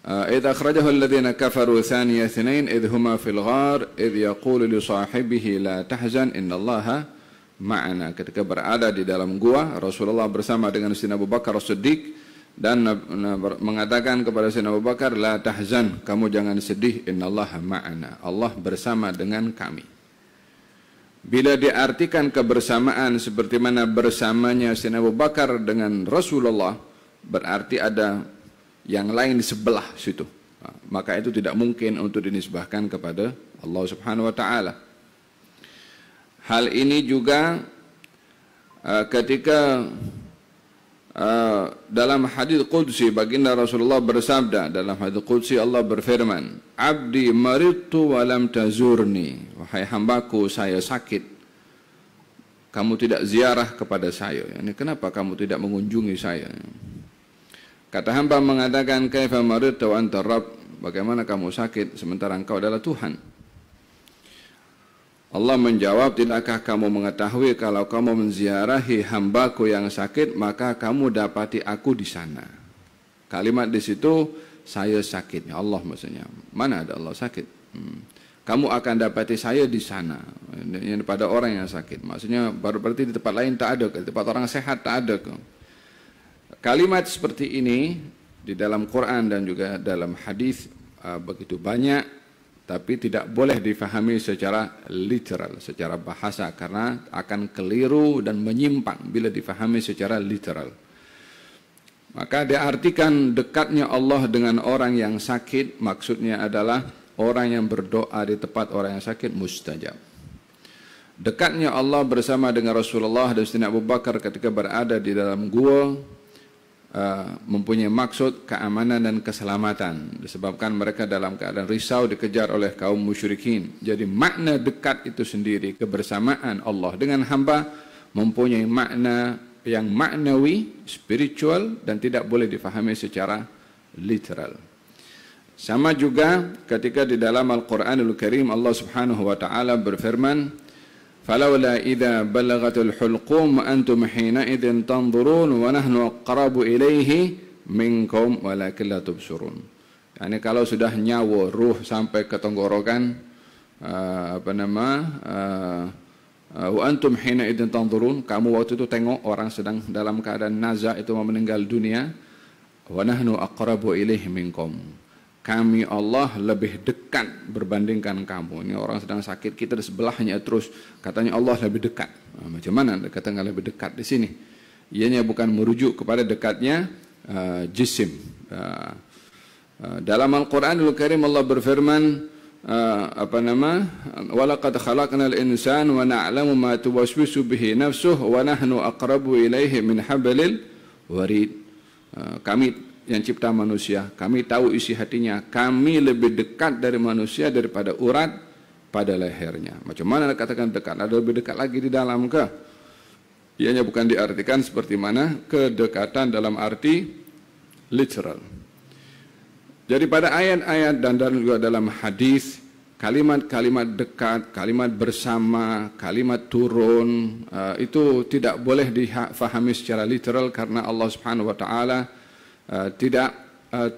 إذ أخرجه الذين كفروا ثاني اثنين إذ هما في الغار إذ يقول لصاحبه لا تحزن إن الله معنا. Ketika berada di dalam gua, Rasulullah bersama dengan Sayyidina Abu Bakar As-Siddiq dan mengatakan kepada Sayyidina Abu Bakar, la tahzan, kamu jangan sedih, innallaha ma'ana, Allah bersama dengan kami. Bila diartikan kebersamaan seperti mana bersamanya Sayyidina Abu Bakar dengan Rasulullah, berarti ada yang lain di sebelah situ. Maka itu tidak mungkin untuk dinisbahkan kepada Allah Subhanahu wa taala. Hal ini juga ketika dalam hadis qudsi baginda Rasulullah bersabda, dalam hadis qudsi Allah berfirman, "Abdi maridtu wa lam tazurni." Wahai hambaku, saya sakit, kamu tidak ziarah kepada saya. Yani kenapa kamu tidak mengunjungi saya? Kata hamba mengatakan, "Kaifa maridtu wa anta Rabb?" Bagaimana kamu sakit sementara engkau adalah Tuhan? Allah menjawab, "Tidakkah kamu mengetahui kalau kamu menziarahi hambaku yang sakit, maka kamu dapati aku di sana." Kalimat di situ, saya sakit. Ya Allah maksudnya. Mana ada Allah sakit? Kamu akan dapati saya di sana. Yang pada orang yang sakit. Maksudnya berarti di tempat lain tak ada. Di tempat orang sehat tak ada. Kalimat seperti ini di dalam Quran dan juga dalam hadis begitu banyak, tapi tidak boleh difahami secara literal, secara bahasa, karena akan keliru dan menyimpang bila difahami secara literal. Maka diartikan dekatnya Allah dengan orang yang sakit, maksudnya adalah orang yang berdoa di tempat orang yang sakit mustajab. Dekatnya Allah bersama dengan Rasulullah dan Sayyidina Abu Bakar ketika berada di dalam gua mempunyai maksud keamanan dan keselamatan, disebabkan mereka dalam keadaan risau dikejar oleh kaum musyrikin. Jadi makna dekat itu sendiri, kebersamaan Allah dengan hamba, mempunyai makna yang maknawi, spiritual, dan tidak boleh difahami secara literal. Sama juga ketika di dalam Al-Quranul Karim Allah Subhanahu wa taala berfirman, فلولا إذا بلغت الحلقوم أنتم حينئذ تنظرون ونحن أقرب إليه منكم ولكن لا تبصرون. Yani kalau sudah nyawa ruh sampai ke tenggorokan, wa antum hinaidin tanzurun, kamu waktu itu tengok orang sedang dalam keadaan nazak itu mau meninggal dunia, wa nahnu aqrabu ilaihi minkum, kami Allah lebih dekat berbandingkan kamu. Ini orang sedang sakit, kita di sebelahnya terus katanya Allah lebih dekat. Macam mana kata lebih dekat di sini? Ianya bukan merujuk kepada dekatnya jisim. Dalam Al-Quranul Karim Allah berfirman, walaqad khalaqnal insana wa na'lamu ma tuwaswisu bihi nafsuhu wa nahnu aqrabu ilaihi min hablil warid. Kami yang cipta manusia, kami tahu isi hatinya, kami lebih dekat dari manusia daripada urat pada lehernya. Macam mana katakan dekat? Ada lebih dekat lagi di dalam ke? Ianya bukan diartikan seperti mana kedekatan dalam arti literal. Jadi pada ayat-ayat dan juga dalam hadis, kalimat-kalimat dekat, kalimat bersama, kalimat turun, itu tidak boleh difahami secara literal karena Allah Subhanahu wa taala tidak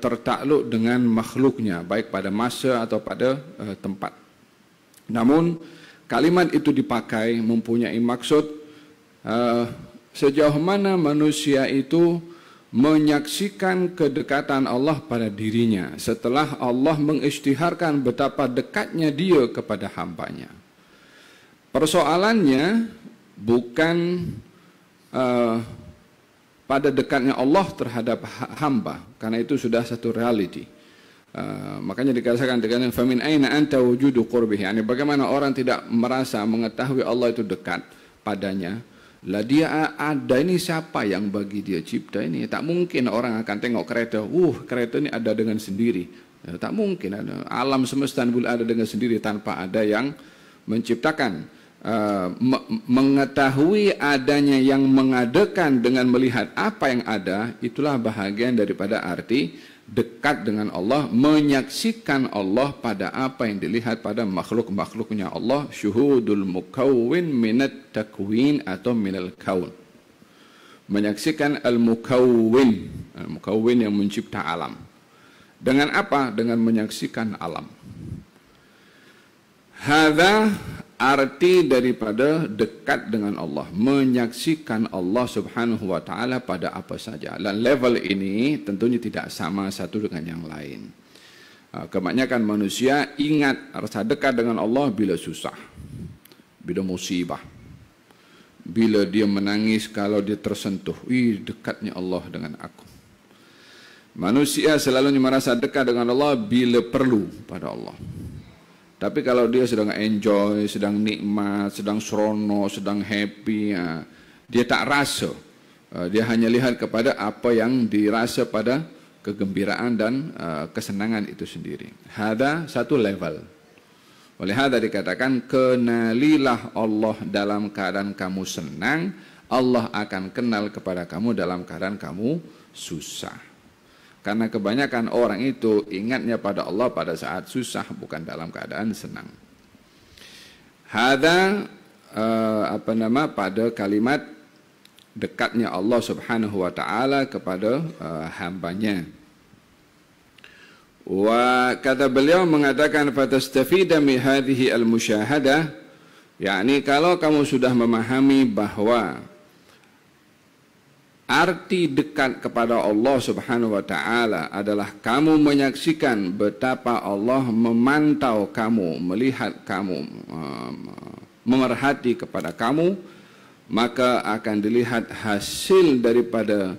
tertakluk dengan makhluknya, baik pada masa atau pada tempat. Namun kalimat itu dipakai mempunyai maksud sejauh mana manusia itu menyaksikan kedekatan Allah pada dirinya setelah Allah mengisytiharkan betapa dekatnya dia kepada hambanya. Persoalannya bukan pada dekatnya Allah terhadap hamba, karena itu sudah satu reality. Makanya dikatakan dengan famin aina anta wujudu qurbihi, yani bagaimana orang tidak merasa mengetahui Allah itu dekat padanya. Lah dia ada, ini siapa yang bagi dia cipta ini? Tak mungkin orang akan tengok kereta, kereta ini ada dengan sendiri. Tak mungkin ada. Alam semesta boleh ada dengan sendiri tanpa ada yang menciptakan. Mengetahui adanya yang mengadakan dengan melihat apa yang ada, itulah bahagian daripada arti dekat dengan Allah, menyaksikan Allah pada apa yang dilihat pada makhluk-makhluknya Allah, syuhudul mukawwin minat takwin atau minal kaun, menyaksikan al-mukawwin yang mencipta alam. Dengan apa? Dengan menyaksikan alam. Hadza arti daripada dekat dengan Allah, menyaksikan Allah Subhanahu wa taala pada apa saja. Dan level ini tentunya tidak sama satu dengan yang lain. Kebanyakan manusia ingat rasa dekat dengan Allah bila susah, bila musibah, bila dia menangis, kalau dia tersentuh, dekatnya Allah dengan aku. Manusia selalunya merasa dekat dengan Allah bila perlu pada Allah. Tapi kalau dia sedang enjoy, sedang nikmat, sedang seronok, sedang happy, dia tak rasa. Dia hanya lihat kepada apa yang dirasa pada kegembiraan dan kesenangan itu sendiri. Hada satu level. Oleh hada dikatakan, kenalilah Allah dalam keadaan kamu senang, Allah akan kenal kepada kamu dalam keadaan kamu susah. Karena kebanyakan orang itu ingatnya pada Allah pada saat susah, bukan dalam keadaan senang. Hada pada kalimat dekatnya Allah Subhanahu wa taala kepada hambanya. Wa kata beliau mengatakan fatastafida min hadhihi al-musyahadah, yakni kalau kamu sudah memahami bahwa arti dekat kepada Allah Subhanahu wa taala adalah kamu menyaksikan betapa Allah memantau kamu, melihat kamu, memerhati kepada kamu, maka akan dilihat hasil daripada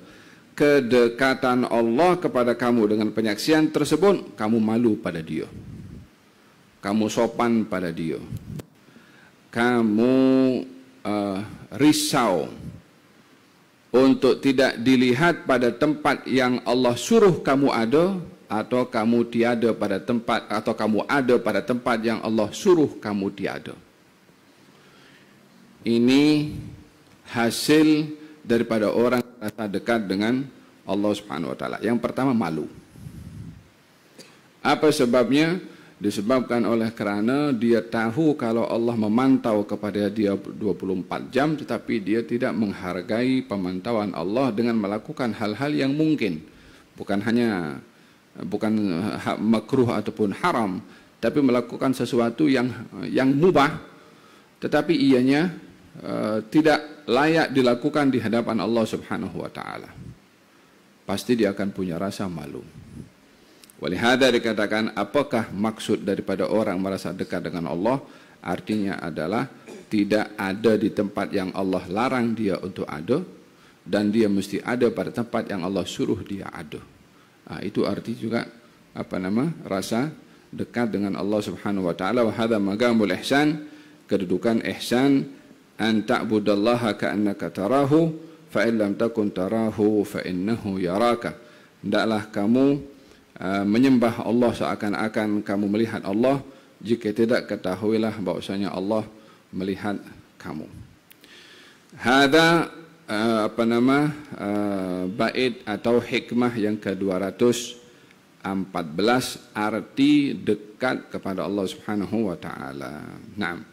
kedekatan Allah kepada kamu. Dengan penyaksian tersebut, kamu malu pada Dia, kamu sopan pada Dia, kamu risau untuk tidak dilihat pada tempat yang Allah suruh kamu ada, atau kamu tiada pada tempat, atau kamu ada pada tempat yang Allah suruh kamu tiada. Ini hasil daripada orang rasa dekat dengan Allah Subhanahu wa taala. Yang pertama, malu. Apa sebabnya? Disebabkan oleh kerana dia tahu kalau Allah memantau kepada dia 24 jam, tetapi dia tidak menghargai pemantauan Allah dengan melakukan hal-hal yang mungkin. Bukan makruh ataupun haram, tapi melakukan sesuatu yang mubah, tetapi ianya tidak layak dilakukan di hadapan Allah Subhanahu wa taala. Pasti dia akan punya rasa malu. Walihada dikatakan, apakah maksud daripada orang merasa dekat dengan Allah? Artinya adalah tidak ada di tempat yang Allah larang dia untuk ada, dan dia mesti ada pada tempat yang Allah suruh dia ada. Itu arti juga rasa dekat dengan Allah Subhanahu wa taala. Wa hadza maqamul ihsan, kedudukan ihsan, an ta'budallaha ka'annaka tarahu fa in lam takun tarahu fa innahu yaraka. Hendaklah kamu menyembah Allah seakan-akan kamu melihat Allah. Jika tidak, ketahuilah bahwasanya Allah melihat kamu. Hada bait atau hikmah yang ke-214, arti dekat kepada Allah Subhanahu wa taala. Naam.